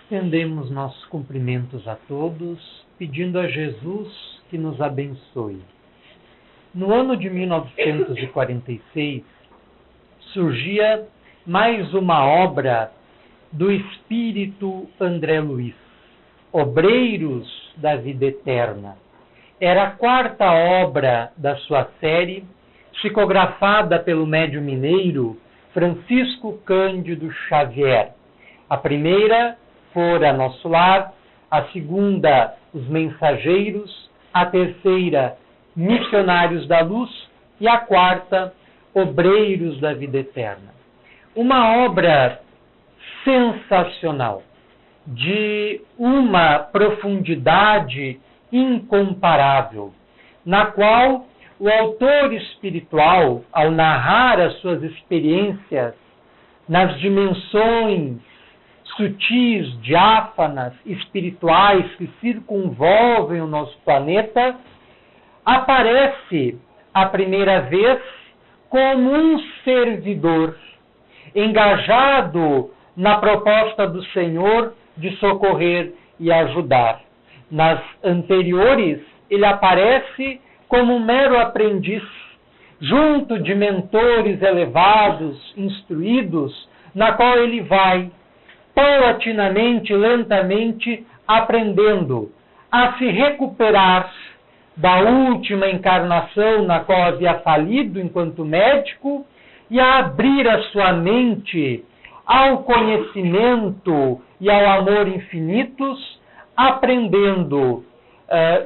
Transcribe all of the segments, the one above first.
Estendemos nossos cumprimentos a todos, pedindo a Jesus que nos abençoe. No ano de 1946, surgia mais uma obra do espírito André Luiz, Obreiros da Vida Eterna. Era a quarta obra da sua série, psicografada pelo médium mineiro Francisco Cândido Xavier. A primeira, Fora Nosso Lar; a segunda, Os Mensageiros; a terceira, Missionários da Luz; e a quarta, Obreiros da Vida Eterna. Uma obra sensacional, de uma profundidade incomparável, na qual o autor espiritual, ao narrar as suas experiências nas dimensões sutis, diáfanas, espirituais que circunvolvem o nosso planeta, aparece a primeira vez como um servidor engajado na proposta do Senhor de socorrer e ajudar. Nas anteriores, ele aparece como um mero aprendiz, junto de mentores elevados, instruídos, na qual ele vai paulatinamente, lentamente, aprendendo a se recuperar da última encarnação na qual havia falido enquanto médico e a abrir a sua mente ao conhecimento e ao amor infinitos, aprendendo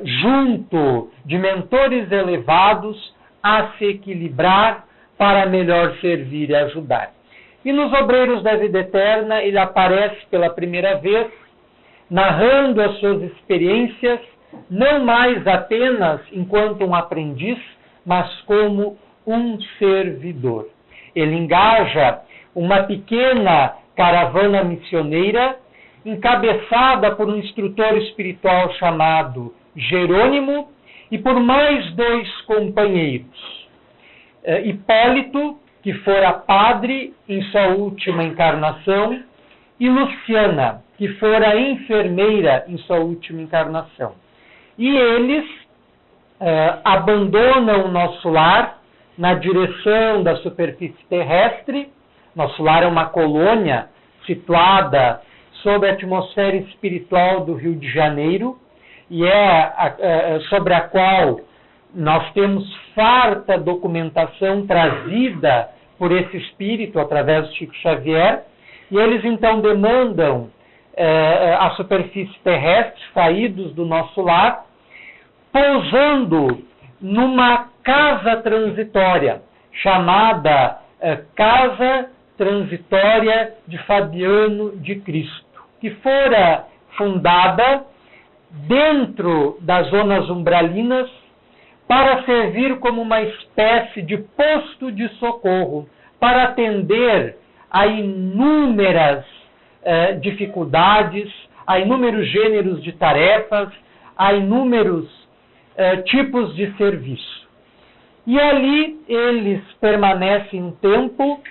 junto de mentores elevados a se equilibrar para melhor servir e ajudar. E nos Obreiros da Vida Eterna ele aparece pela primeira vez, narrando as suas experiências, não mais apenas enquanto um aprendiz, mas como um servidor. Ele engaja uma pequena caravana missioneira, encabeçada por um instrutor espiritual chamado Jerônimo e por mais dois companheiros. Hipólito, que fora padre em sua última encarnação, e Luciana, que fora enfermeira em sua última encarnação. E eles abandonam o nosso lar na direção da superfície terrestre. Nosso lar é uma colônia situada sob a atmosfera espiritual do Rio de Janeiro, e sobre a qual nós temos farta documentação trazida por esse espírito através do Chico Xavier, e eles então demandam a superfície terrestre, saídos do nosso lar, pousando numa casa transitória, chamada Casa Transitória de Fabiano de Cristo, que fora fundada dentro das zonas umbralinas para servir como uma espécie de posto de socorro, para atender a inúmeras dificuldades, a inúmeros gêneros de tarefas, a inúmeros tipos de serviço. E ali eles permanecem um tempo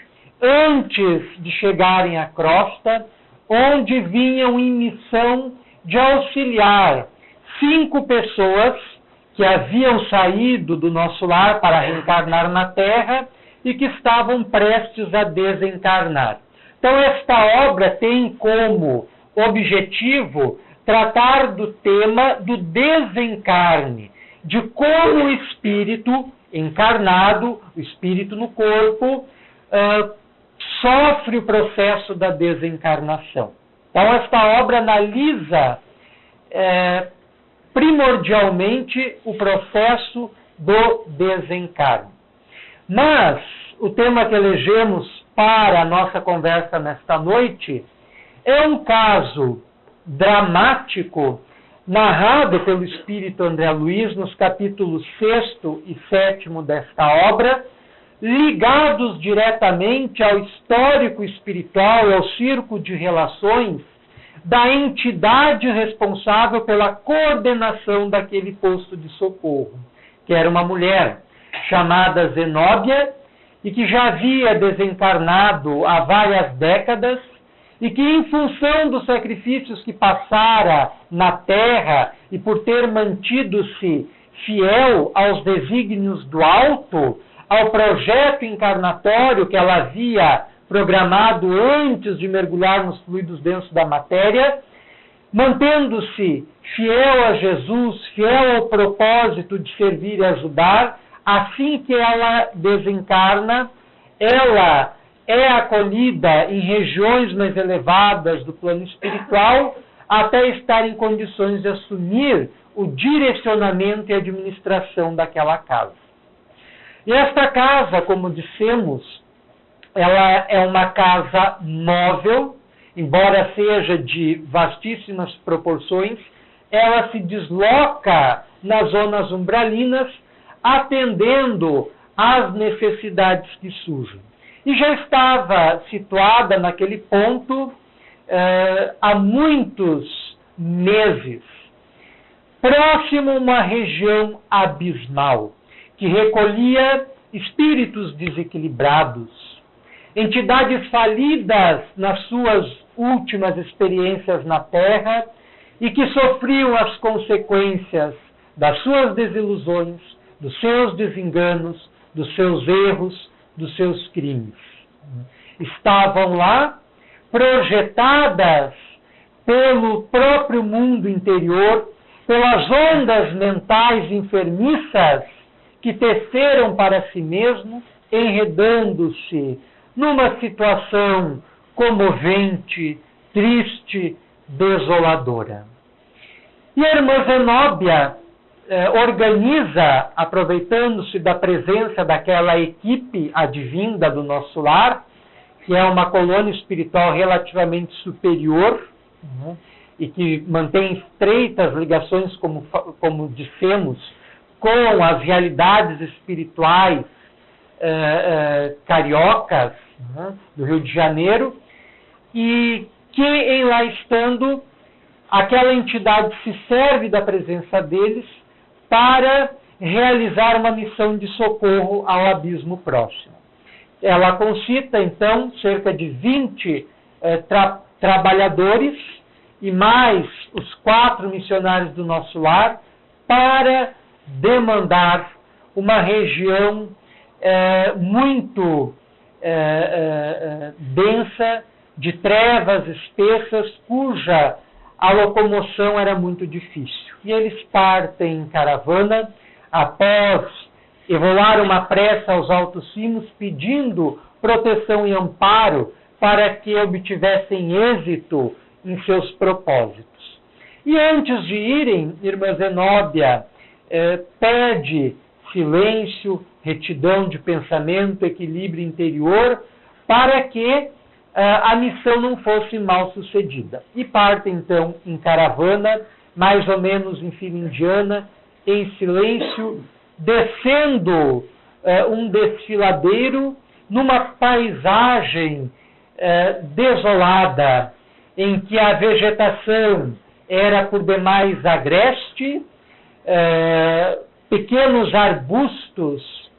antes de chegarem à crosta, onde vinham em missão de auxiliar 5 pessoas que haviam saído do nosso lar para reencarnar na Terra e que estavam prestes a desencarnar. Então esta obra tem como objetivo tratar do tema do desencarne, de como o espírito encarnado, o espírito no corpo, sofre o processo da desencarnação. Então esta obra analisa primordialmente o processo do desencarne. Mas o tema que elegemos para a nossa conversa nesta noite é um caso dramático narrado pelo espírito André Luiz nos capítulos 6º e 7º desta obra, ligados diretamente ao histórico espiritual e ao círculo de relações da entidade responsável pela coordenação daquele posto de socorro, que era uma mulher chamada Zenóbia e que já havia desencarnado há várias décadas e que, em função dos sacrifícios que passara na terra e por ter mantido-se fiel aos desígnios do alto, ao projeto encarnatório que ela havia programado antes de mergulhar nos fluidos densos da matéria, mantendo-se fiel a Jesus, fiel ao propósito de servir e ajudar, assim que ela desencarna, ela é acolhida em regiões mais elevadas do plano espiritual, até estar em condições de assumir o direcionamento e administração daquela casa. E esta casa, como dissemos, ela é uma casa móvel, embora seja de vastíssimas proporções, ela se desloca nas zonas umbralinas, atendendo às necessidades que surgem. E já estava situada naquele ponto há muitos meses, próximo a uma região abismal, que recolhia espíritos desequilibrados, entidades falidas nas suas últimas experiências na Terra e que sofriam as consequências das suas desilusões, dos seus desenganos, dos seus erros, dos seus crimes. Estavam lá projetadas pelo próprio mundo interior, pelas ondas mentais enfermiças que teceram para si mesmos, enredando-se numa situação comovente, triste, desoladora. E a irmã Zenóbia organiza, aproveitando-se da presença daquela equipe advinda do nosso lar, que é uma colônia espiritual relativamente superior, e que mantém estreitas ligações, como dissemos, com as realidades espirituais cariocas, do Rio de Janeiro, e que, em lá estando, aquela entidade se serve da presença deles para realizar uma missão de socorro ao abismo próximo. Ela concita, então, cerca de 20 trabalhadores e mais os 4 missionários do nosso lar para demandar uma região muito densa, de trevas espessas, cuja a locomoção era muito difícil. E eles partem em caravana, após evolar uma prece aos altos cimos, pedindo proteção e amparo para que obtivessem êxito em seus propósitos. E antes de irem, irmã Zenóbia pede silêncio, retidão de pensamento, equilíbrio interior, para que a missão não fosse mal sucedida. E parte então em caravana, mais ou menos em fila indiana, em silêncio, descendo um desfiladeiro numa paisagem desolada, em que a vegetação era por demais agreste, pequenos arbustos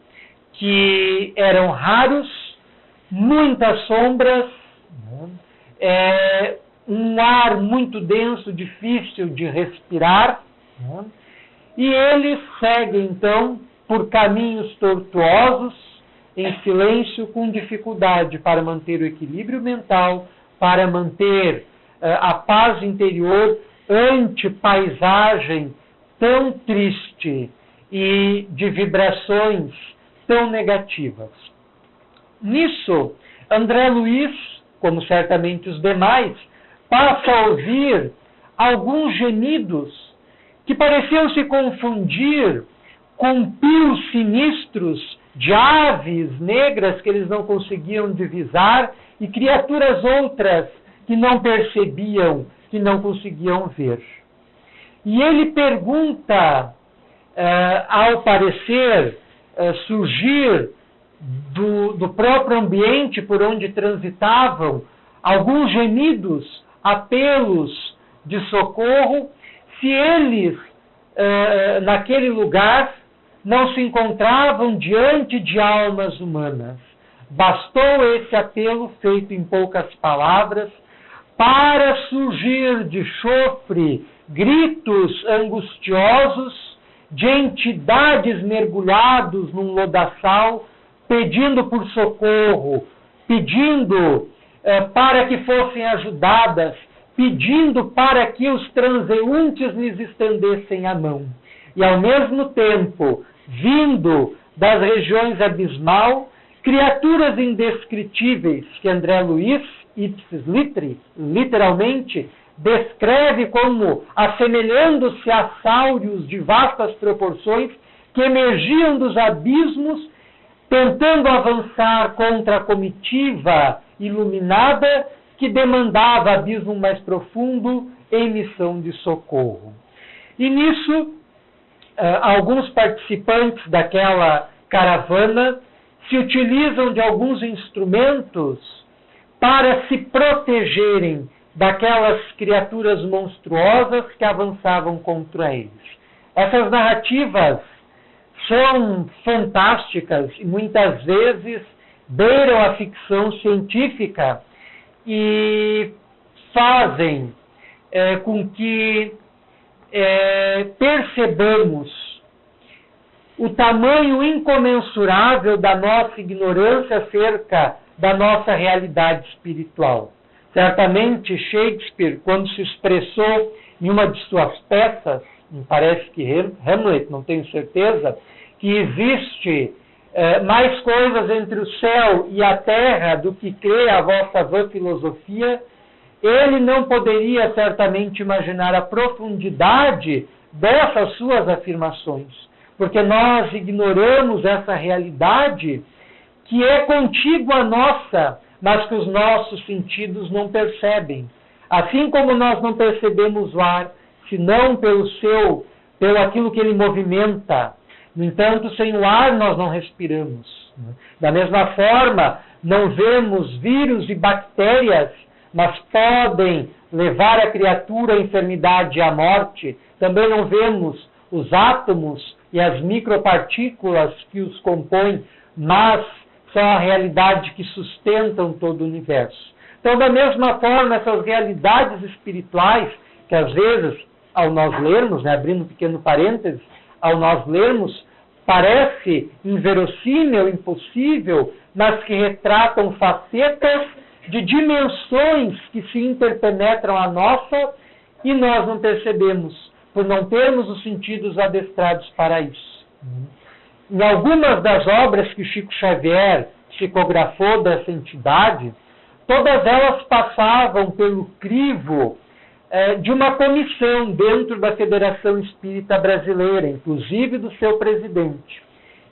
que eram raros, muitas sombras, um ar muito denso, difícil de respirar, e eles seguem então por caminhos tortuosos, em silêncio, com dificuldade para manter o equilíbrio mental, para manter a paz interior ante paisagem tão triste e de vibrações tão negativas. Nisso, André Luiz, como certamente os demais, passa a ouvir alguns gemidos que pareciam se confundir com pios sinistros de aves negras que eles não conseguiam divisar e criaturas outras que não percebiam, que não conseguiam ver. E ele pergunta, ao parecer surgir do próprio ambiente por onde transitavam, alguns gemidos, apelos de socorro, se eles, naquele lugar, não se encontravam diante de almas humanas. Bastou esse apelo feito em poucas palavras para surgir de chofre gritos angustiosos de entidades mergulhados num lodaçal, pedindo por socorro, pedindo para que fossem ajudadas, pedindo para que os transeuntes lhes estendessem a mão. E, ao mesmo tempo, vindo das regiões abismal, criaturas indescritíveis que André Luiz, ipsis literi, literalmente, descreve como assemelhando-se a sáurios de vastas proporções que emergiam dos abismos, tentando avançar contra a comitiva iluminada que demandava abismo mais profundo em missão de socorro. E nisso, alguns participantes daquela caravana se utilizam de alguns instrumentos para se protegerem daquelas criaturas monstruosas que avançavam contra eles. Essas narrativas são fantásticas e muitas vezes beiram a ficção científica e fazem com que percebamos o tamanho incomensurável da nossa ignorância acerca da nossa realidade espiritual. Certamente Shakespeare, quando se expressou em uma de suas peças, me parece que Hamlet, não tenho certeza, que existe mais coisas entre o céu e a terra do que crê a vossa vã filosofia, ele não poderia certamente imaginar a profundidade dessas suas afirmações, porque nós ignoramos essa realidade que é contígua à nossa, mas que os nossos sentidos não percebem. Assim como nós não percebemos o ar, senão pelo aquilo que ele movimenta. No entanto, sem o ar nós não respiramos. Da mesma forma, não vemos vírus e bactérias, mas podem levar a criatura à enfermidade e à morte. Também não vemos os átomos e as micropartículas que os compõem, mas são a realidade que sustentam todo o universo. Então, da mesma forma, essas realidades espirituais, que às vezes, ao nós lermos, abrindo um pequeno parênteses, ao nós lermos, parece inverossímil, impossível, mas que retratam facetas de dimensões que se interpenetram à nossa e nós não percebemos, por não termos os sentidos adestrados para isso. Em algumas das obras que Chico Xavier psicografou dessa entidade, todas elas passavam pelo crivo de uma comissão dentro da Federação Espírita Brasileira, inclusive do seu presidente.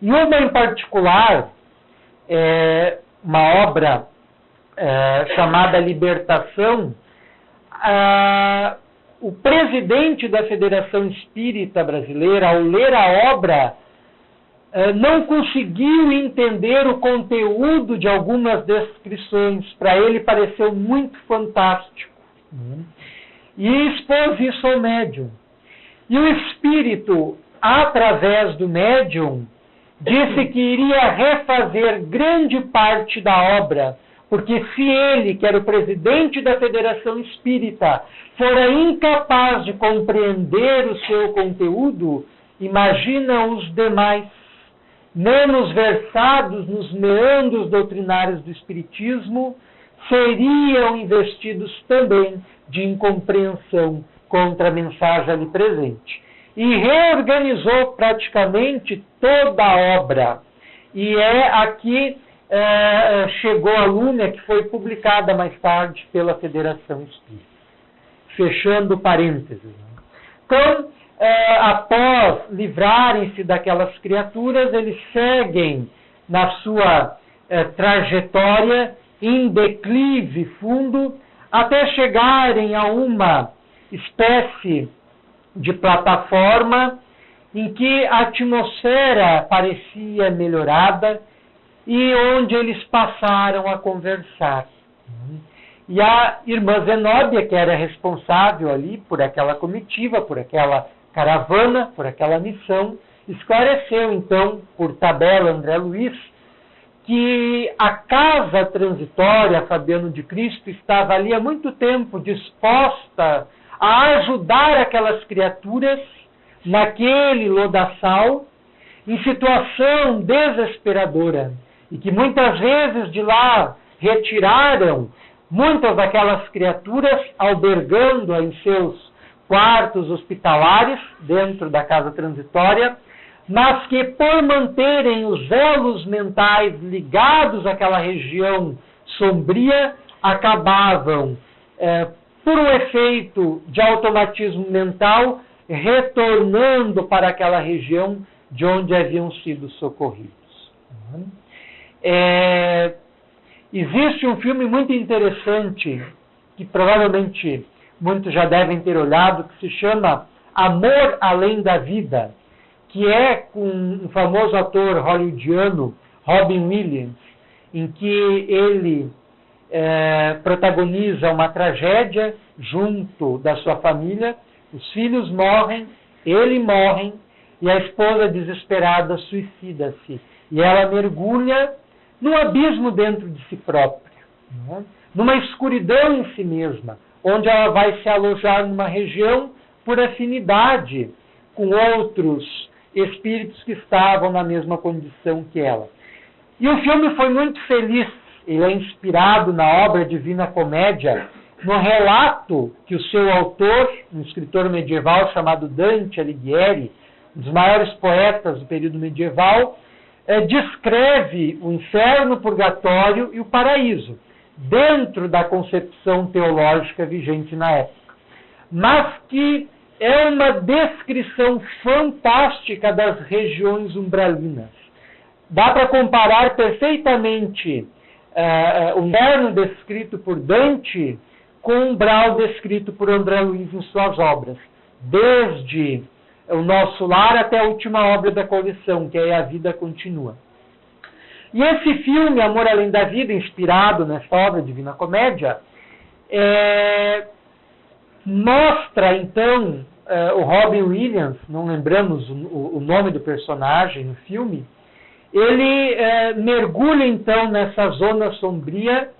E uma em particular, uma obra chamada Libertação, o presidente da Federação Espírita Brasileira, ao ler a obra, não conseguiu entender o conteúdo de algumas descrições. Para ele pareceu muito fantástico. E expôs isso ao médium. E o espírito, através do médium, disse que iria refazer grande parte da obra, porque se ele, que era o presidente da Federação Espírita, fora incapaz de compreender o seu conteúdo, imagina os demais, menos versados nos meandros doutrinários do Espiritismo, seriam investidos também de incompreensão contra a mensagem ali presente. E reorganizou praticamente toda a obra. E aqui chegou a Lúnia, que foi publicada mais tarde pela Federação Espírita. Fechando parênteses. Então, após livrarem-se daquelas criaturas, eles seguem na sua trajetória em declive fundo, até chegarem a uma espécie de plataforma em que a atmosfera parecia melhorada e onde eles passaram a conversar. E a irmã Zenóbia, que era responsável ali por aquela comitiva, por aquela caravana, por aquela missão, esclareceu então, por tabela, André Luiz, que a casa transitória, Fabiano de Cristo, estava ali há muito tempo disposta a ajudar aquelas criaturas naquele lodaçal, em situação desesperadora, e que muitas vezes de lá retiraram muitas daquelas criaturas, albergando-a em seus quartos hospitalares, dentro da casa transitória, mas que por manterem os elos mentais ligados àquela região sombria, acabavam, por um efeito de automatismo mental, retornando para aquela região de onde haviam sido socorridos. Existe um filme muito interessante, que provavelmente muitos já devem ter olhado, que se chama Amor Além da Vida, que é com um famoso ator hollywoodiano, Robin Williams, em que ele protagoniza uma tragédia junto da sua família, os filhos morrem, ele morre, e a esposa desesperada suicida-se. E ela mergulha num abismo dentro de si própria, né? Numa escuridão em si mesma, onde ela vai se alojar numa região por afinidade com outros espíritos que estavam na mesma condição que ela. E o filme foi muito feliz. Ele é inspirado na obra Divina Comédia, no relato que o seu autor, um escritor medieval chamado Dante Alighieri, um dos maiores poetas do período medieval, descreve o inferno, o purgatório e o paraíso, dentro da concepção teológica vigente na época. Mas que é uma descrição fantástica das regiões umbralinas. Dá para comparar perfeitamente o inferno descrito por Dante com o umbral descrito por André Luiz em suas obras, desde O Nosso Lar até a última obra da coleção, que é A Vida Continua. E esse filme, Amor Além da Vida, inspirado nessa obra Divina Comédia, mostra, então, o Robin Williams, não lembramos o nome do personagem no filme, ele mergulha, então, nessa zona sombria,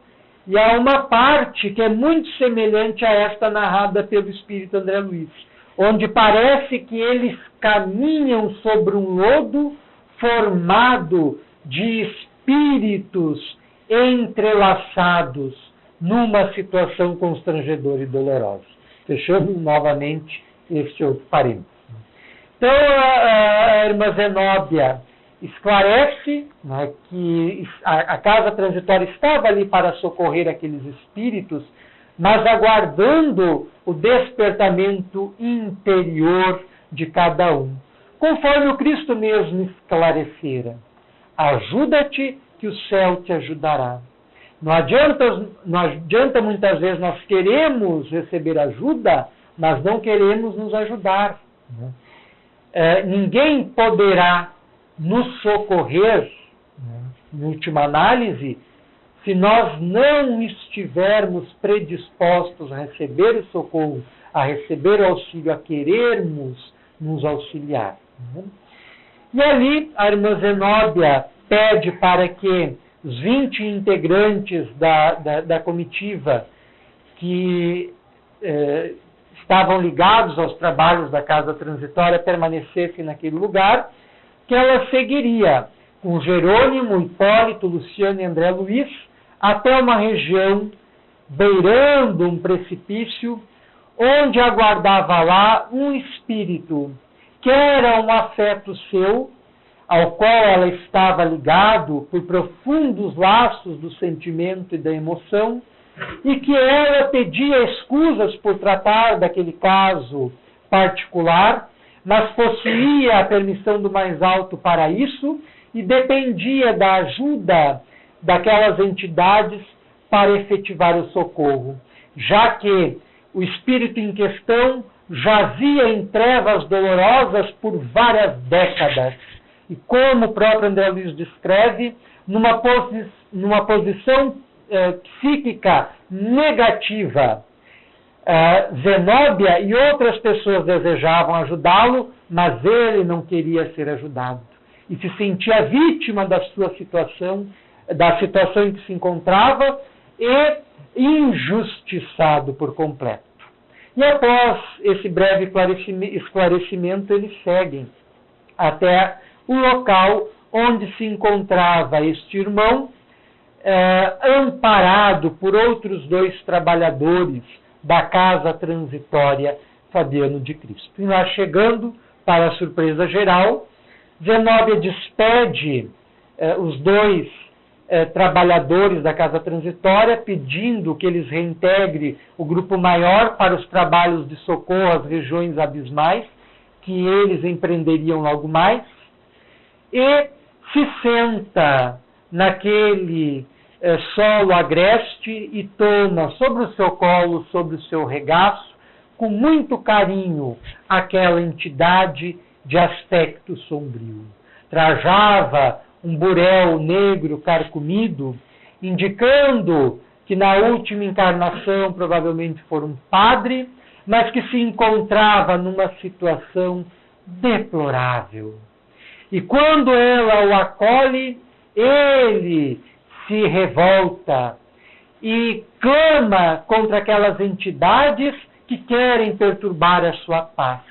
e há uma parte que é muito semelhante a esta narrada pelo espírito André Luiz, onde parece que eles caminham sobre um lodo formado de espíritos entrelaçados numa situação constrangedora e dolorosa. Fechando novamente este outro parênteses. Então, a irmã Zenóbia esclarece, né, que a casa transitória estava ali para socorrer aqueles espíritos, mas aguardando o despertamento interior de cada um. Conforme o Cristo mesmo esclarecera: ajuda-te que o céu te ajudará. Não adianta muitas vezes nós queremos receber ajuda, mas não queremos nos ajudar, né? Ninguém poderá nos socorrer, né, em última análise, se nós não estivermos predispostos a receber o socorro, a receber o auxílio, a querermos nos auxiliar, né? E ali a irmã Zenóbia pede para que os 20 integrantes da comitiva que estavam ligados aos trabalhos da casa transitória permanecessem naquele lugar, que ela seguiria com Jerônimo, Hipólito, Luciano e André Luiz até uma região beirando um precipício, onde aguardava lá um espírito que era um afeto seu, ao qual ela estava ligado por profundos laços do sentimento e da emoção, e que ela pedia escusas por tratar daquele caso particular, mas possuía a permissão do mais alto para isso e dependia da ajuda daquelas entidades para efetivar o socorro, já que o espírito em questão jazia em trevas dolorosas por várias décadas. E como o próprio André Luiz descreve, numa posição psíquica negativa. Zenóbia e outras pessoas desejavam ajudá-lo, mas ele não queria ser ajudado. E se sentia vítima da sua situação da situação em que se encontrava e injustiçado por completo. E após esse breve esclarecimento, eles seguem até o local onde se encontrava este irmão, amparado por outros 2 trabalhadores da casa transitória Fabiano de Cristo. E lá chegando, para a surpresa geral, Zenóbia despede os 2 trabalhadores da casa transitória, pedindo que eles reintegrem o grupo maior para os trabalhos de socorro às regiões abismais, que eles empreenderiam logo mais, e se senta naquele solo agreste e toma sobre o seu colo, sobre o seu regaço, com muito carinho, aquela entidade de aspecto sombrio. Trajava um burel negro carcomido, indicando que na última encarnação provavelmente for um padre, mas que se encontrava numa situação deplorável. E quando ela o acolhe, ele se revolta e clama contra aquelas entidades que querem perturbar a sua paz.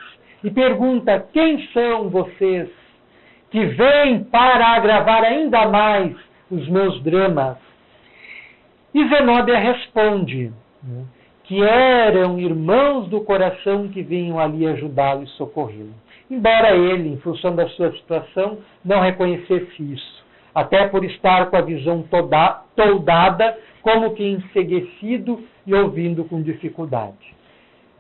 E pergunta: quem são vocês que vêm para agravar ainda mais os meus dramas? E Zenóbia responde que eram irmãos do coração que vinham ali ajudá-lo e socorrê-lo. Embora ele, em função da sua situação, não reconhecesse isso, até por estar com a visão toldada, como que enceguecido e ouvindo com dificuldade.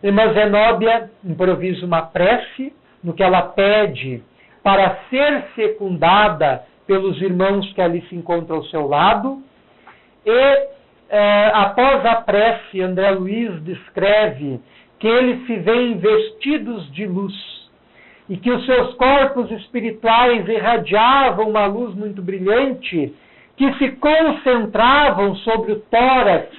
Irmã Zenóbia improvisa uma prece, no que ela pede para ser secundada pelos irmãos que ali se encontram ao seu lado, e após a prece, André Luiz descreve que eles se veem vestidos de luz e que os seus corpos espirituais irradiavam uma luz muito brilhante que se concentravam sobre o tórax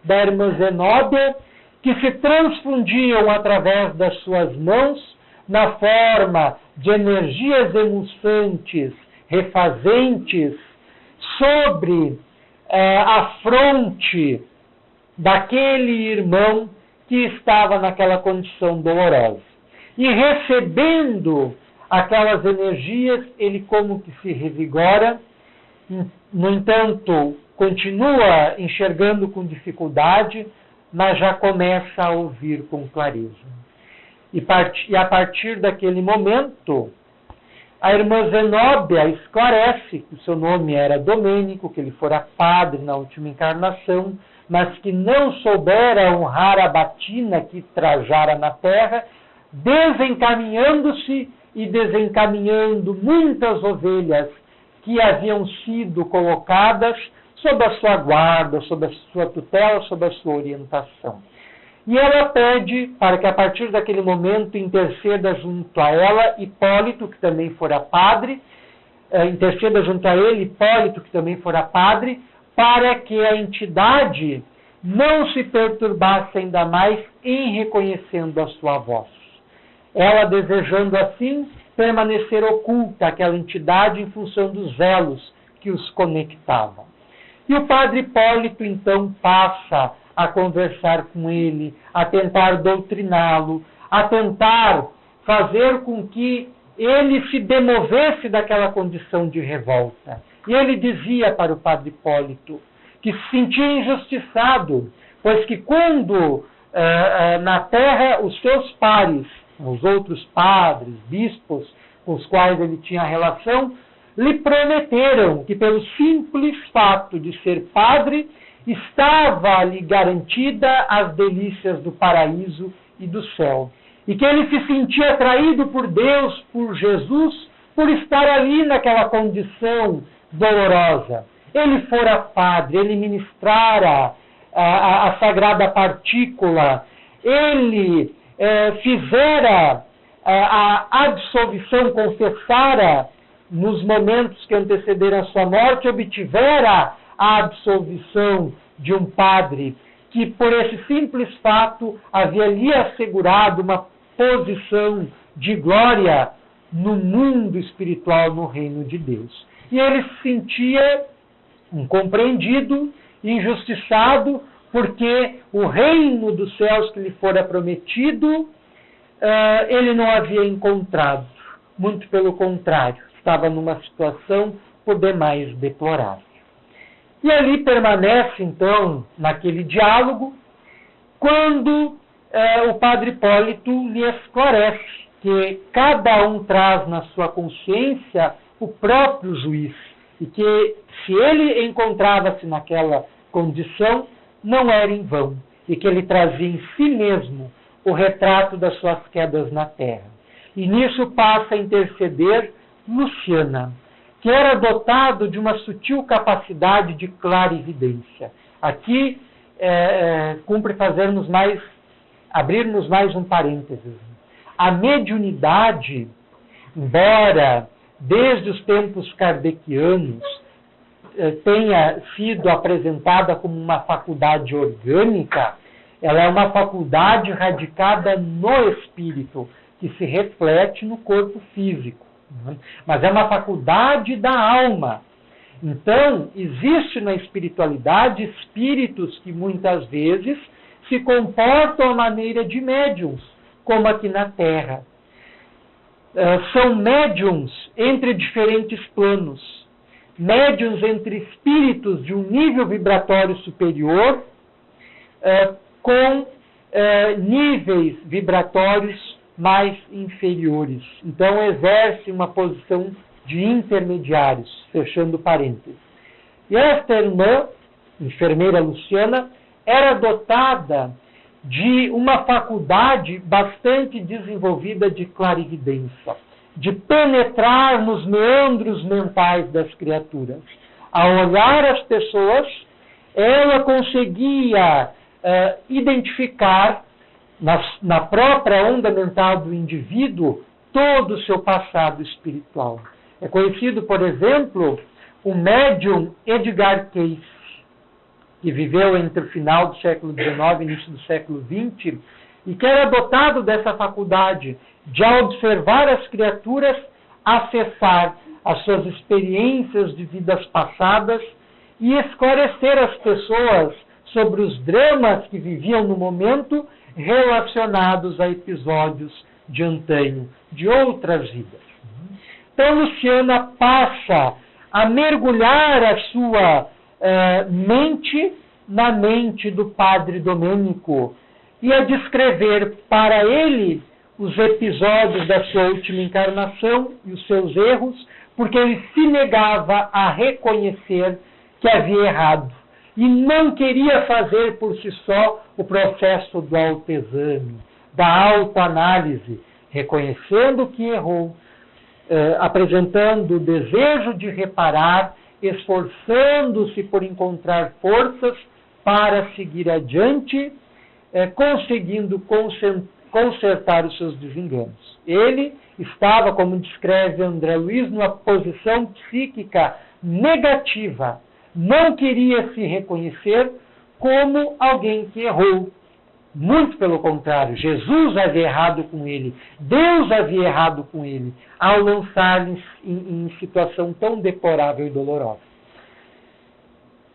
da irmã Zenóbia, que se transfundiam através das suas mãos na forma de energias emulsantes, refazentes, sobre a fronte daquele irmão que estava naquela condição dolorosa. E recebendo aquelas energias, ele como que se revigora, no entanto, continua enxergando com dificuldade, mas já começa a ouvir com clareza. E a partir daquele momento, a irmã Zenóbia esclarece que o seu nome era Domênico, que ele fora padre na última encarnação, mas que não soubera honrar a batina que trajara na terra, desencaminhando-se e desencaminhando muitas ovelhas que haviam sido colocadas sob a sua guarda, sob a sua tutela, sob a sua orientação. E ela pede para que a partir daquele momento interceda junto a ela Hipólito, que também fora padre, interceda junto a ele Hipólito, que também fora padre, para que a entidade não se perturbasse ainda mais em reconhecendo a sua voz. Ela desejando assim permanecer oculta aquela entidade em função dos elos que os conectavam. E o padre Hipólito então passa a conversar com ele, a tentar doutriná-lo, a tentar fazer com que ele se demovesse daquela condição de revolta. E ele dizia para o padre Hipólito que se sentia injustiçado, pois que quando na terra os seus pares, os outros padres, bispos com os quais ele tinha relação, lhe prometeram que pelo simples fato de ser padre, estava-lhe garantida as delícias do paraíso e do céu. E que ele se sentia atraído por Deus, por Jesus, por estar ali naquela condição dolorosa. Ele fora padre, ele ministrara a sagrada partícula, ele fizera a absolvição, confessara nos momentos que antecederam a sua morte, obtivera a absolvição de um padre que, por esse simples fato, havia lhe assegurado uma posição de glória no mundo espiritual, no reino de Deus. E ele se sentia incompreendido, injustiçado, porque o reino dos céus que lhe fora prometido, ele não havia encontrado. Muito pelo contrário, estava numa situação por demais deplorável. E ali permanece, então, naquele diálogo, quando o padre Hipólito lhe esclarece que cada um traz na sua consciência o próprio juiz, e que se ele encontrava-se naquela condição, não era em vão, e que ele trazia em si mesmo o retrato das suas quedas na terra. E nisso passa a interceder Luciana, que era dotado de uma sutil capacidade de clarividência. Aqui cumpre abrirmos mais um parênteses. A mediunidade, embora desde os tempos kardecianos tenha sido apresentada como uma faculdade orgânica, ela é uma faculdade radicada no espírito, que se reflete no corpo físico. Mas é uma faculdade da alma. Então, existe na espiritualidade espíritos que muitas vezes se comportam à maneira de médiuns, como aqui na Terra. São médiuns entre diferentes planos, médiuns entre espíritos de um nível vibratório superior com níveis vibratórios mais inferiores. Então, exerce uma posição de intermediários, fechando parênteses. E esta irmã, enfermeira Luciana, era dotada de uma faculdade bastante desenvolvida de clarividência, de penetrar nos meandros mentais das criaturas. Ao olhar as pessoas, ela conseguia identificar na própria onda mental do indivíduo todo o seu passado espiritual. É conhecido, por exemplo, o médium Edgar Cayce, que viveu entre o final do século XIX e início do século XX, e que era dotado dessa faculdade de, ao observar as criaturas, acessar as suas experiências de vidas passadas e esclarecer as pessoas sobre os dramas que viviam no momento relacionados a episódios de antanho, de outras vidas. Então, Luciana passa a mergulhar a sua mente na mente do padre Domênico e a descrever para ele os episódios da sua última encarnação e os seus erros, porque ele se negava a reconhecer que havia errado e não queria fazer por si só o processo do autoexame, da autoanálise, reconhecendo que errou, apresentando o desejo de reparar, esforçando-se por encontrar forças para seguir adiante, conseguindo consertar os seus desenganos. Ele estava, como descreve André Luiz, numa posição psíquica negativa. Não queria se reconhecer como alguém que errou. Muito pelo contrário, Jesus havia errado com ele, Deus havia errado com ele, ao lançar-lhe em situação tão deplorável e dolorosa.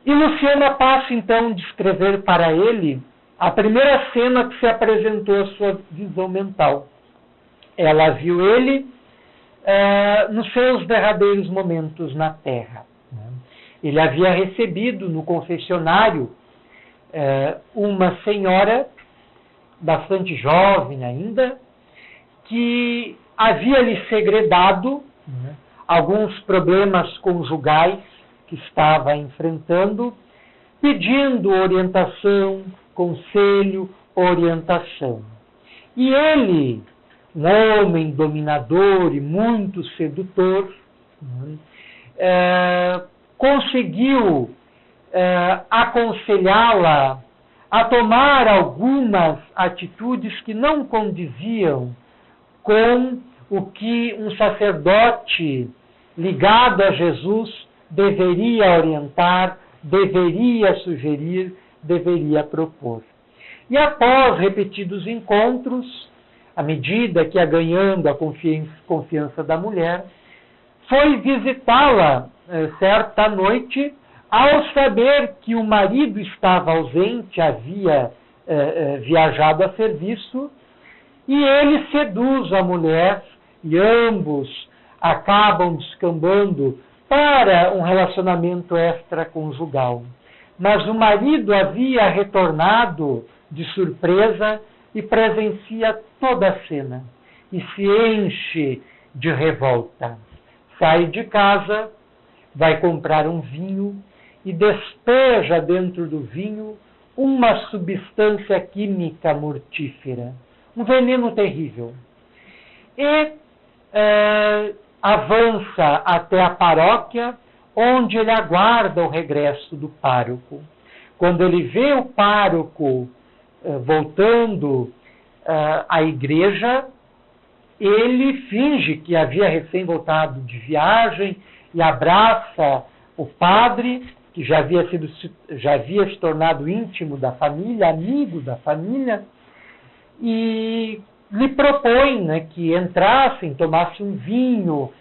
E Luciana passa então a descrever para ele a primeira cena que se apresentou à sua visão mental. Ela viu ele nos seus derradeiros momentos na Terra. Ele havia recebido no confessionário uma senhora bastante jovem ainda, que havia lhe segredado alguns problemas conjugais que estava enfrentando, pedindo orientação, conselho, orientação. E ele, um homem dominador e muito sedutor, conseguiu aconselhá-la a tomar algumas atitudes que não condiziam com o que um sacerdote ligado a Jesus deveria orientar, deveria sugerir, deveria propor. E após repetidos encontros, à medida que ia ganhando a confiança da mulher, foi visitá-la certa noite Ao saber que o marido estava ausente, havia viajado a serviço, e ele seduz a mulher, e ambos acabam descambando para um relacionamento extraconjugal. Mas o marido havia retornado de surpresa e presencia toda a cena e se enche de revolta. Sai de casa, vai comprar um vinho e despeja dentro do vinho uma substância química mortífera, um veneno terrível. E avança até a paróquia, onde ele aguarda o regresso do pároco. Quando ele vê o pároco voltando à igreja, ele finge que havia recém voltado de viagem e abraça o padre, que já havia se tornado íntimo da família, amigo da família, e lhe propõe, né, que entrassem, tomassem um vinho,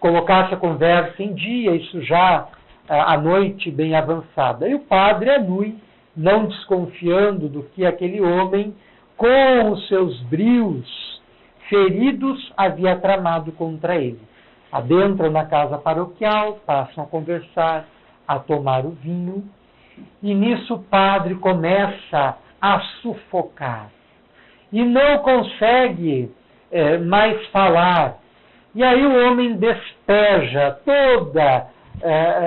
colocasse a conversa em dia, isso já à noite bem avançada. E o padre anui, não desconfiando do que aquele homem, com os seus brios feridos, havia tramado contra ele. Adentram na casa paroquial, passam a conversar, a tomar o vinho, e nisso o padre começa a sufocar. E não consegue mais falar. E aí o homem despeja toda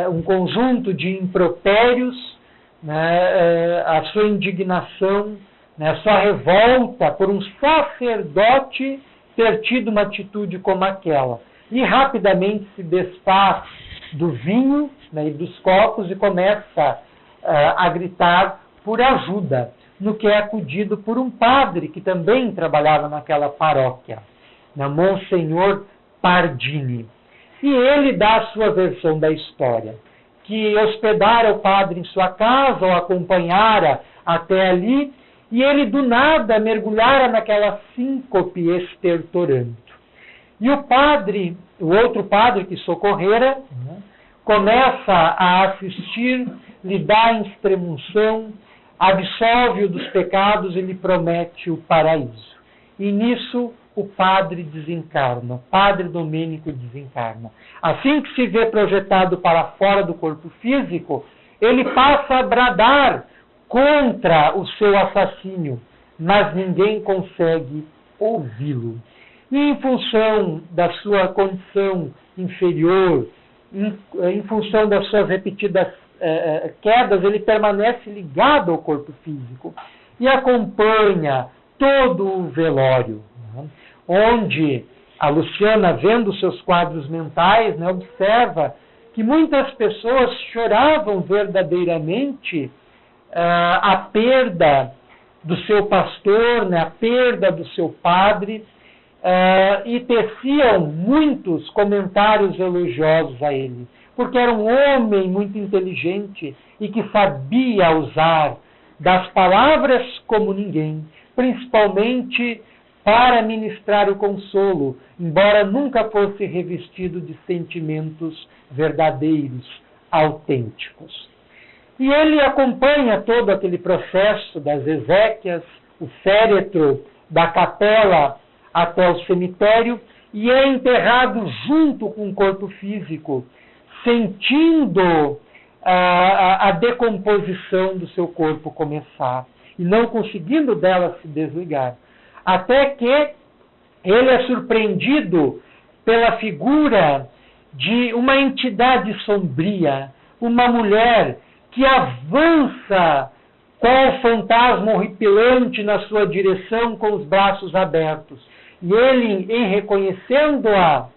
um conjunto de impropérios, né, a sua indignação, né, a sua revolta por um sacerdote ter tido uma atitude como aquela. E rapidamente se desfaz do vinho, né, e dos copos e começa a gritar por ajuda, no que é acudido por um padre que também trabalhava naquela paróquia, né, Monsenhor Pardini. E ele dá a sua versão da história, que hospedara o padre em sua casa, o acompanhara até ali, e ele do nada mergulhara naquela síncope estertorante. E o padre, o outro padre que socorrera, né, começa a assistir, lhe dá extremunção, absolve-o dos pecados e lhe promete o paraíso. E nisso o padre desencarna, o padre Domênico desencarna. Assim que se vê projetado para fora do corpo físico, ele passa a bradar contra o seu assassínio, mas ninguém consegue ouvi-lo. E em função da sua condição inferior, em função das suas repetidas quedas, ele permanece ligado ao corpo físico e acompanha todo o velório, né, onde a Luciana, vendo seus quadros mentais, né, observa que muitas pessoas choravam verdadeiramente a perda do seu pastor, né, a perda do seu padre, e teciam muitos comentários elogiosos a ele, porque era um homem muito inteligente e que sabia usar das palavras como ninguém, principalmente para ministrar o consolo, embora nunca fosse revestido de sentimentos verdadeiros, autênticos. E ele acompanha todo aquele processo das exéquias, o féretro da capela até o cemitério, e é enterrado junto com o corpo físico, sentindo a decomposição do seu corpo começar, e não conseguindo dela se desligar. Até que ele é surpreendido pela figura de uma entidade sombria, uma mulher que avança qual fantasma horripilante na sua direção com os braços abertos. E ele, em reconhecendo-a,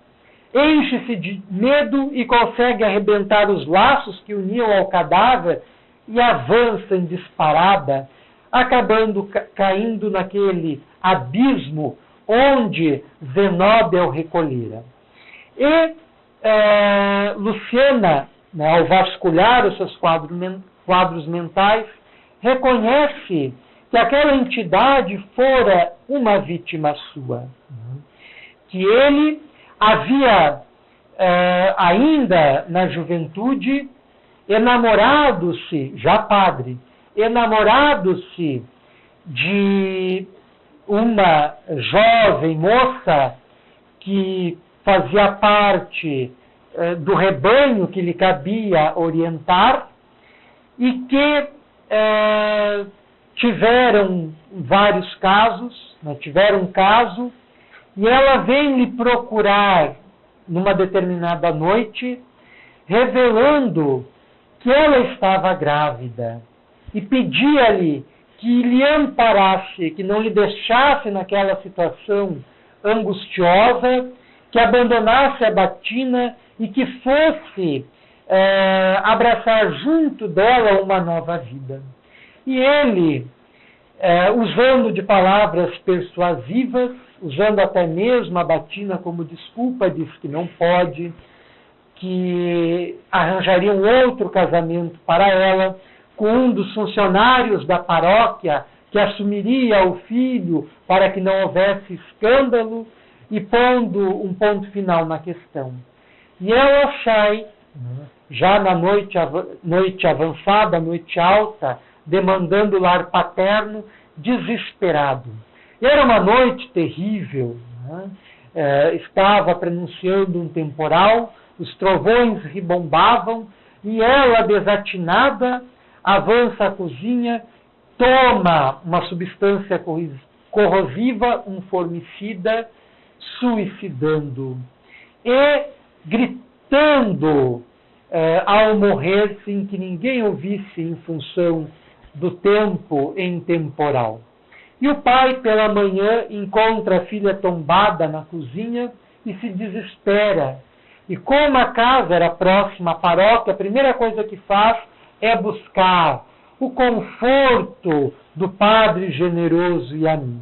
enche-se de medo e consegue arrebentar os laços que uniam ao cadáver e avança em disparada, acabando caindo naquele abismo onde Zenóbia o recolhera. E Luciana, né, ao vasculhar os seus quadros mentais, reconhece que aquela entidade fora uma vítima sua, que ele havia, ainda na juventude, enamorado-se, já padre, enamorado-se de uma jovem moça que fazia parte do rebanho que lhe cabia orientar e que tiveram vários casos, né, tiveram um caso, e ela vem lhe procurar numa determinada noite, revelando que ela estava grávida e pedia-lhe que lhe amparasse, que não lhe deixasse naquela situação angustiosa, que abandonasse a batina e que fosse abraçar junto dela uma nova vida. E ele, usando de palavras persuasivas, usando até mesmo a batina como desculpa, diz que não pode, que arranjaria um outro casamento para ela, com um dos funcionários da paróquia, que assumiria o filho para que não houvesse escândalo, e pondo um ponto final na questão. E ela sai, já na noite avançada, noite alta, demandando o lar paterno, desesperado. E era uma noite terrível, né? Estava prenunciando um temporal, os trovões ribombavam, e ela, desatinada, avança à cozinha, toma uma substância corrosiva, um formicida, suicidando. E gritando ao morrer, sem que ninguém ouvisse, em função do tempo em temporal. E o pai, pela manhã, encontra a filha tombada na cozinha e se desespera. E como a casa era próxima à paróquia, a primeira coisa que faz é buscar o conforto do padre generoso e amigo.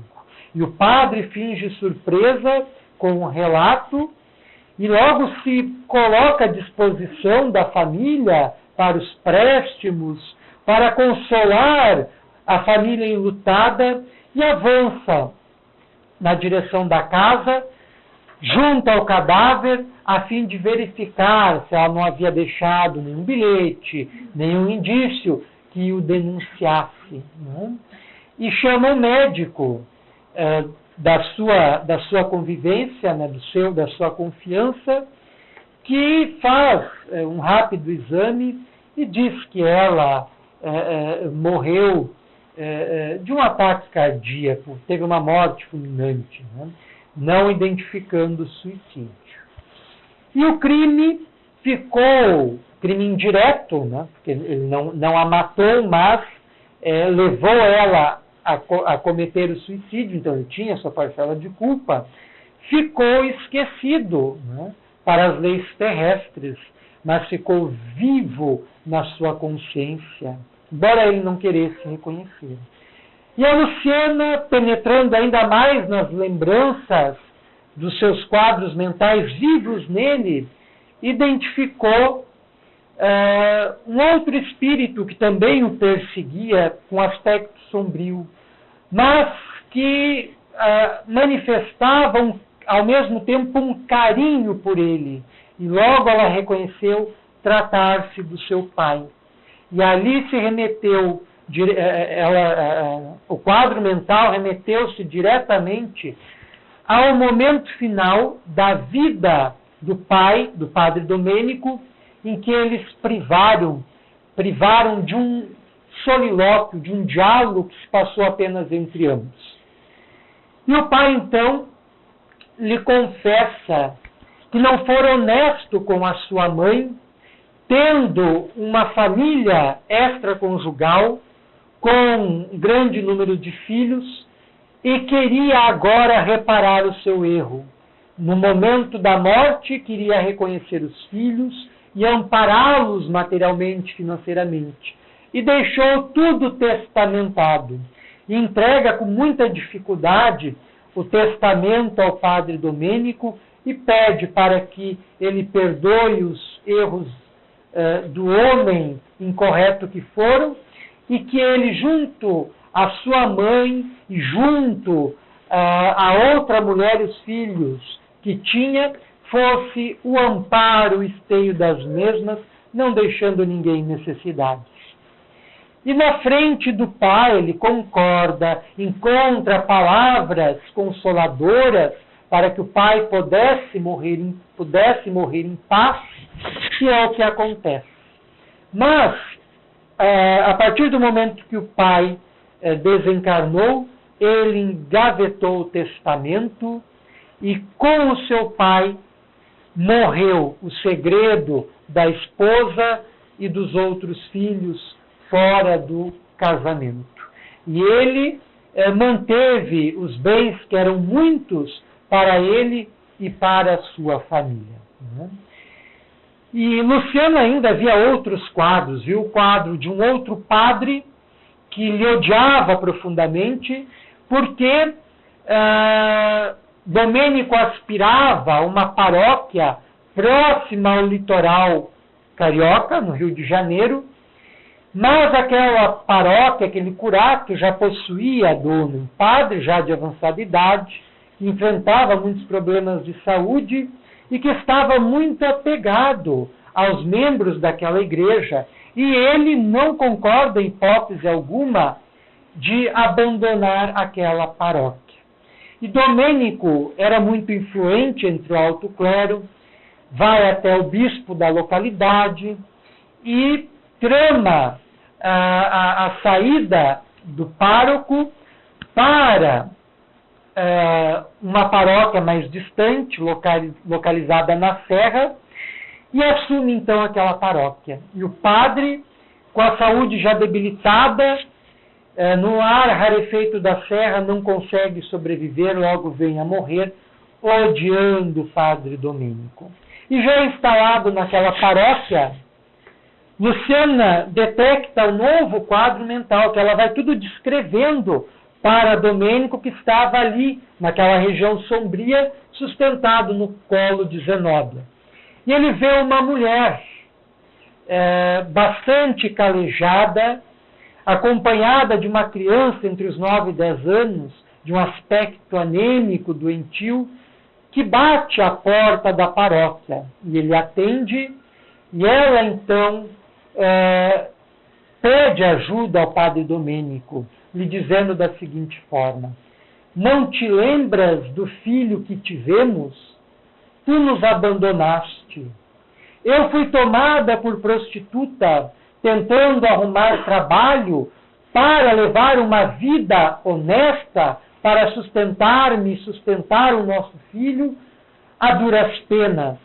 E o padre finge surpresa com o relato e logo se coloca à disposição da família para os préstimos, para consolar a família enlutada, e avança na direção da casa, junto ao cadáver, a fim de verificar se ela não havia deixado nenhum bilhete, nenhum indício que o denunciasse. Né? E chama o médico da sua convivência, né, da sua confiança, que faz um rápido exame e diz que ela morreu de um ataque cardíaco, teve uma morte fulminante, né? Não identificando suicídio. E o crime ficou, crime indireto, né? Porque ele não a matou, mas levou ela a cometer o suicídio, então ele tinha sua parcela de culpa, ficou esquecido, né, para as leis terrestres, mas ficou vivo na sua consciência, embora ele não queresse reconhecer. E a Luciana, penetrando ainda mais nas lembranças dos seus quadros mentais vivos nele, identificou um outro espírito que também o perseguia com aspecto sombrio, mas que manifestava ao mesmo tempo um carinho por ele. E logo ela reconheceu tratar-se do seu pai. E ali se remeteu, o quadro mental remeteu-se diretamente ao momento final da vida do pai, do padre Domênico, em que eles privaram de um solilóquio, de um diálogo que se passou apenas entre ambos. E o pai, então, lhe confessa que não for honesto com a sua mãe, tendo uma família extraconjugal, com um grande número de filhos, e queria agora reparar o seu erro. No momento da morte, queria reconhecer os filhos e ampará-los materialmente, financeiramente. E deixou tudo testamentado. E entrega com muita dificuldade o testamento ao padre Domênico e pede para que ele perdoe os erros do homem incorreto que foram e que ele, junto à sua mãe e junto a outra mulher e os filhos que tinha, fosse o amparo, o esteio das mesmas não deixando ninguém em necessidades. E na frente do pai ele concorda, encontra palavras consoladoras para que o pai pudesse morrer em paz, que é o que acontece. Mas, a partir do momento que o pai desencarnou, ele engavetou o testamento e com o seu pai morreu o segredo da esposa e dos outros filhos fora do casamento. E ele manteve os bens, que eram muitos, para ele e para a sua família. Né? E Luciano ainda havia outros quadros, viu o quadro de um outro padre que lhe odiava profundamente, porque Domênico aspirava a uma paróquia próxima ao litoral carioca, no Rio de Janeiro, mas aquela paróquia, aquele curato, já possuía dono, um padre já de avançada idade, que enfrentava muitos problemas de saúde e que estava muito apegado aos membros daquela igreja, e ele não concorda, em hipótese alguma, de abandonar aquela paróquia. E Domênico era muito influente entre o alto clero, vai até o bispo da localidade e trama a saída do pároco para uma paróquia mais distante, localizada na Serra, e assume então aquela paróquia. E o padre, com a saúde já debilitada, no ar rarefeito da Serra, não consegue sobreviver, logo vem a morrer, odiando o padre Domênico. E já instalado naquela paróquia, Luciana detecta um novo quadro mental, que ela vai tudo descrevendo para Domênico, que estava ali, naquela região sombria, sustentado no colo de Zenóbia. E ele vê uma mulher bastante calejada, acompanhada de uma criança entre os 9 e 10 anos, de um aspecto anêmico, doentio, que bate à porta da paróquia. E ele atende, e ela então pede ajuda ao padre Domênico, lhe dizendo da seguinte forma: não te lembras do filho que tivemos? Tu nos abandonaste. Eu fui tomada por prostituta, tentando arrumar trabalho para levar uma vida honesta, para sustentar-me e sustentar o nosso filho, a duras penas.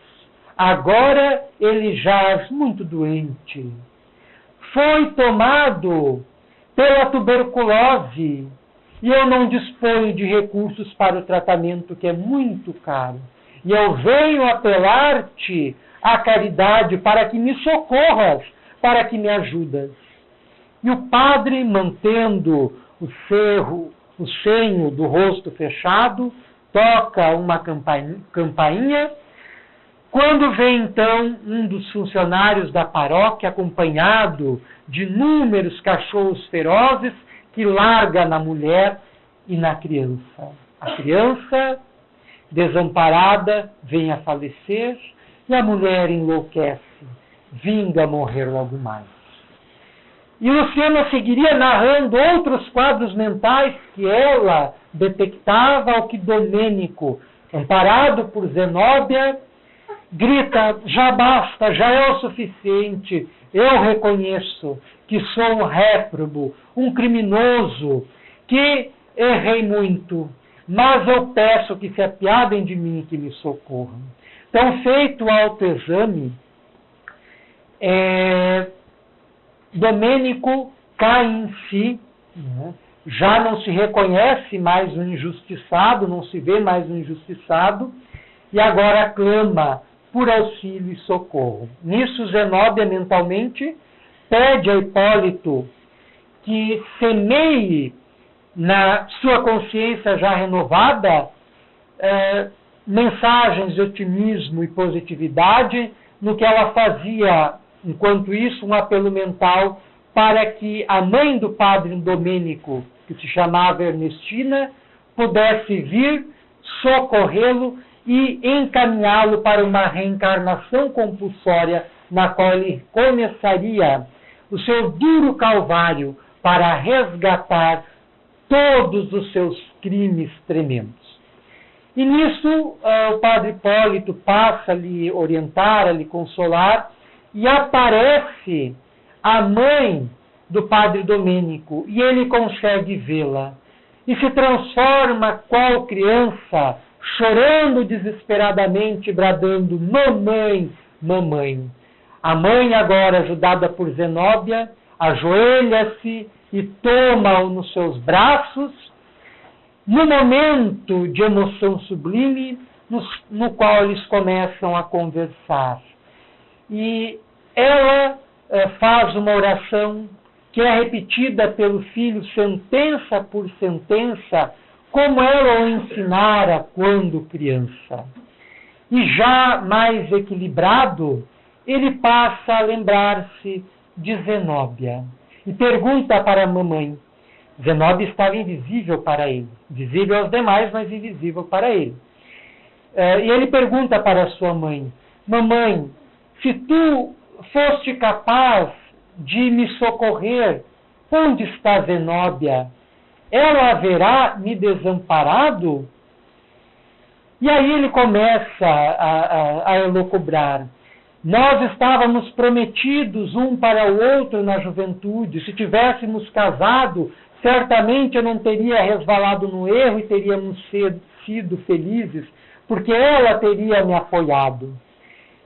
Agora ele jaz muito doente. Foi tomado pela tuberculose e eu não disponho de recursos para o tratamento, que é muito caro. E eu venho apelar-te à caridade para que me socorras, para que me ajudas. E o padre, mantendo o senho do rosto fechado, toca uma campainha, quando vem então um dos funcionários da paróquia, acompanhado de inúmeros cachorros ferozes, que larga na mulher e na criança. A criança, desamparada, vem a falecer, e a mulher enlouquece, vindo a morrer logo mais. E Luciana seguiria narrando outros quadros mentais que ela detectava, ao que Domênico, amparado por Zenóbia, grita: já basta, já é o suficiente, eu reconheço que sou um réprobo, um criminoso, que errei muito, mas eu peço que se apiadem de mim e que me socorram. Então, feito o autoexame, Domênico cai em si, né? Já não se reconhece mais um injustiçado, não se vê mais um injustiçado, e agora clama por auxílio e socorro. Nisso, Zenóbia mentalmente pede a Hipólito que semeie na sua consciência já renovada mensagens de otimismo e positividade, no que ela fazia, enquanto isso, um apelo mental para que a mãe do padre Domênico, que se chamava Ernestina, pudesse vir socorrê-lo e encaminhá-lo para uma reencarnação compulsória na qual ele começaria o seu duro calvário para resgatar todos os seus crimes tremendos. E nisso o padre Hipólito passa a lhe orientar, a lhe consolar, e aparece a mãe do padre Domênico, e ele consegue vê-la. E se transforma qual criança, chorando desesperadamente, bradando: mamãe, mamãe. A mãe, agora ajudada por Zenóbia, ajoelha-se e toma-o nos seus braços, no momento de emoção sublime, no qual eles começam a conversar. E ela faz uma oração que é repetida pelo filho sentença por sentença, como ela o ensinara quando criança. E já mais equilibrado, ele passa a lembrar-se de Zenóbia e pergunta para a mamãe. Zenóbia estava invisível para ele, visível aos demais, mas invisível para ele. E ele pergunta para a sua mãe: mamãe, se tu foste capaz de me socorrer, onde está Zenóbia? Ela haverá me desamparado? E aí ele começa a elocubrar. Nós estávamos prometidos um para o outro na juventude. Se tivéssemos casado, certamente eu não teria resvalado no erro e teríamos sido felizes, porque ela teria me apoiado.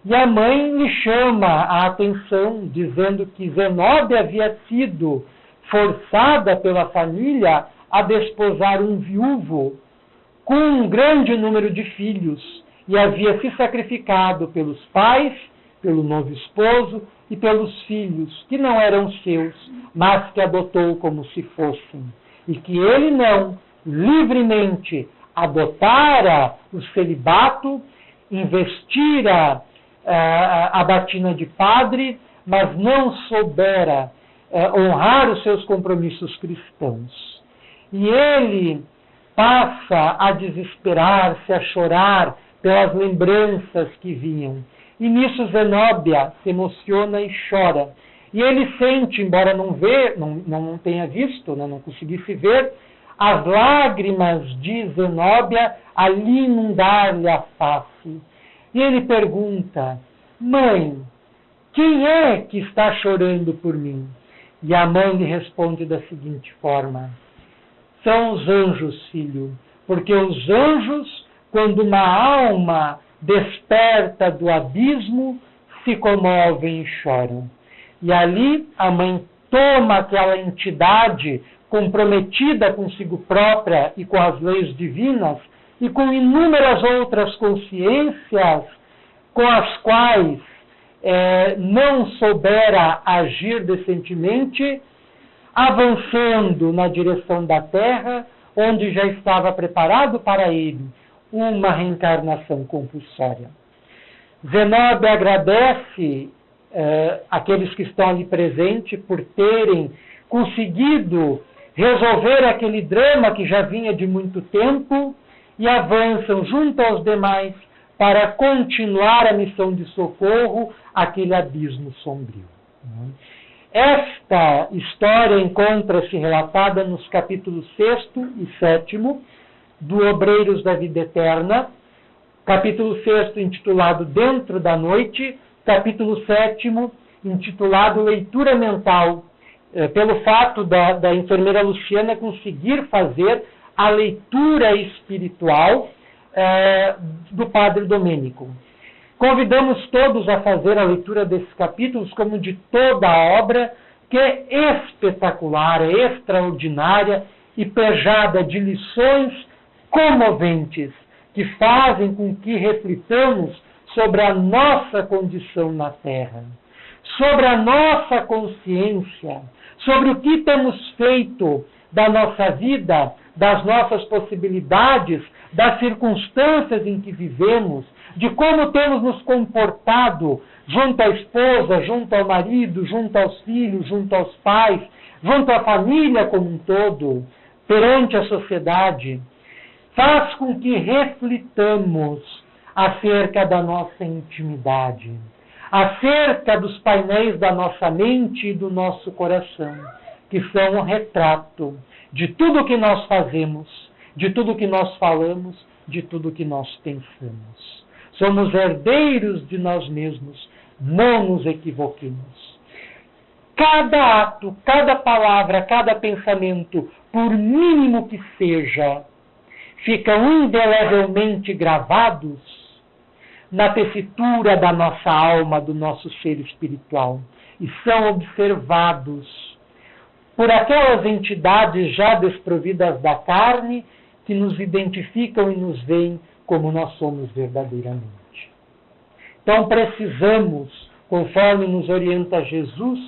E a mãe lhe chama a atenção, dizendo que Zenóbia havia sido forçada pela família a desposar um viúvo com um grande número de filhos, e havia se sacrificado pelos pais, pelo novo esposo e pelos filhos, que não eram seus, mas que adotou como se fossem. E que ele não, livremente, adotara o celibato, investira a batina de padre, mas não soubera honrar os seus compromissos cristãos. E ele passa a desesperar-se, a chorar pelas lembranças que vinham. E nisso Zenóbia se emociona e chora. E ele sente, embora não tenha visto, não conseguisse ver, as lágrimas de Zenóbia ali inundar-lhe a face. E ele pergunta: mãe, quem é que está chorando por mim? E a mãe lhe responde da seguinte forma: são os anjos, filho, porque os anjos, quando uma alma desperta do abismo, se comovem e choram. E ali a mãe toma aquela entidade comprometida consigo própria e com as leis divinas e com inúmeras outras consciências com as quais não soubera agir decentemente, avançando na direção da terra, onde já estava preparado para ele uma reencarnação compulsória. Zenóbia agradece aqueles que estão ali presentes por terem conseguido resolver aquele drama que já vinha de muito tempo e avançam junto aos demais para continuar a missão de socorro àquele abismo sombrio. Esta história encontra-se relatada nos capítulos 6º e 7º do Obreiros da Vida Eterna, capítulo 6º intitulado Dentro da Noite, capítulo 7º intitulado Leitura Mental, pelo fato da enfermeira Luciana conseguir fazer a leitura espiritual do Padre Domênico. Convidamos todos a fazer a leitura desses capítulos, como de toda a obra, que é espetacular, é extraordinária e pejada de lições comoventes, que fazem com que reflitamos sobre a nossa condição na Terra, sobre a nossa consciência, sobre o que temos feito da nossa vida, das nossas possibilidades, das circunstâncias em que vivemos, de como temos nos comportado junto à esposa, junto ao marido, junto aos filhos, junto aos pais, junto à família como um todo, perante a sociedade. Faz com que reflitamos acerca da nossa intimidade, acerca dos painéis da nossa mente e do nosso coração, que são um retrato de tudo que nós fazemos, de tudo que nós falamos, de tudo que nós pensamos. Somos herdeiros de nós mesmos, não nos equivoquemos. Cada ato, cada palavra, cada pensamento, por mínimo que seja, ficam indelevelmente gravados na tessitura da nossa alma, do nosso ser espiritual, e são observados por aquelas entidades já desprovidas da carne que nos identificam e nos veem como nós somos verdadeiramente. Então precisamos, conforme nos orienta Jesus,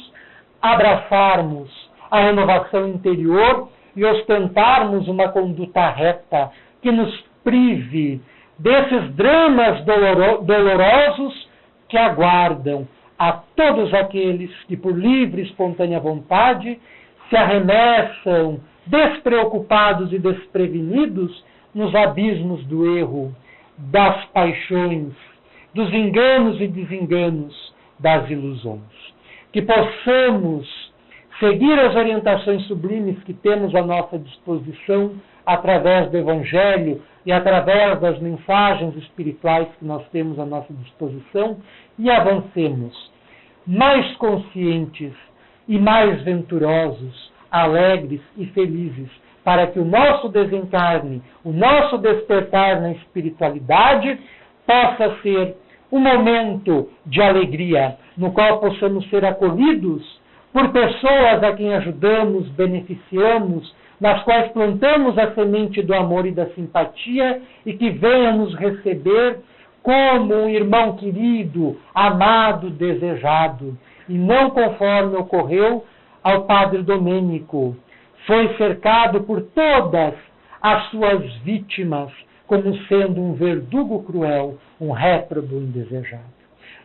abraçarmos a renovação interior e ostentarmos uma conduta reta que nos prive desses dramas dolorosos que aguardam a todos aqueles que, por livre e espontânea vontade, se arremessam despreocupados e desprevenidos nos abismos do erro, das paixões, dos enganos e desenganos, das ilusões. Que possamos seguir as orientações sublimes que temos à nossa disposição através do Evangelho e através das mensagens espirituais que nós temos à nossa disposição e avancemos mais conscientes e mais venturosos, alegres e felizes, para que o nosso desencarne, o nosso despertar na espiritualidade possa ser um momento de alegria, no qual possamos ser acolhidos por pessoas a quem ajudamos, beneficiamos, nas quais plantamos a semente do amor e da simpatia e que venham nos receber como um irmão querido, amado, desejado, e não conforme ocorreu ao Padre Domênico. Foi cercado por todas as suas vítimas como sendo um verdugo cruel, um réprobo indesejado.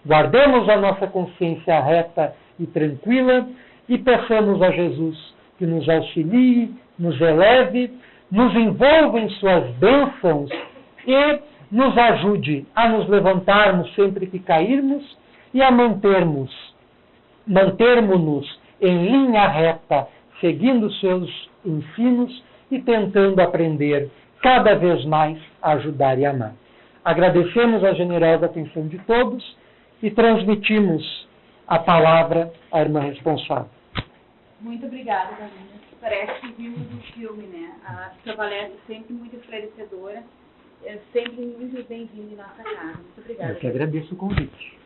Guardemos a nossa consciência reta e tranquila e peçamos a Jesus que nos auxilie, nos eleve, nos envolva em suas bênçãos e nos ajude a nos levantarmos sempre que cairmos e a mantermos-nos em linha reta, seguindo seus ensinos e tentando aprender cada vez mais a ajudar e amar. Agradecemos a generosa atenção de todos e transmitimos a palavra à irmã responsável. Muito obrigada, Danilo. Parece que vimos um filme, né? A sua palestra é sempre muito esclarecedora, é sempre muito bem-vinda em nossa casa. Muito obrigada. Eu que agradeço o convite.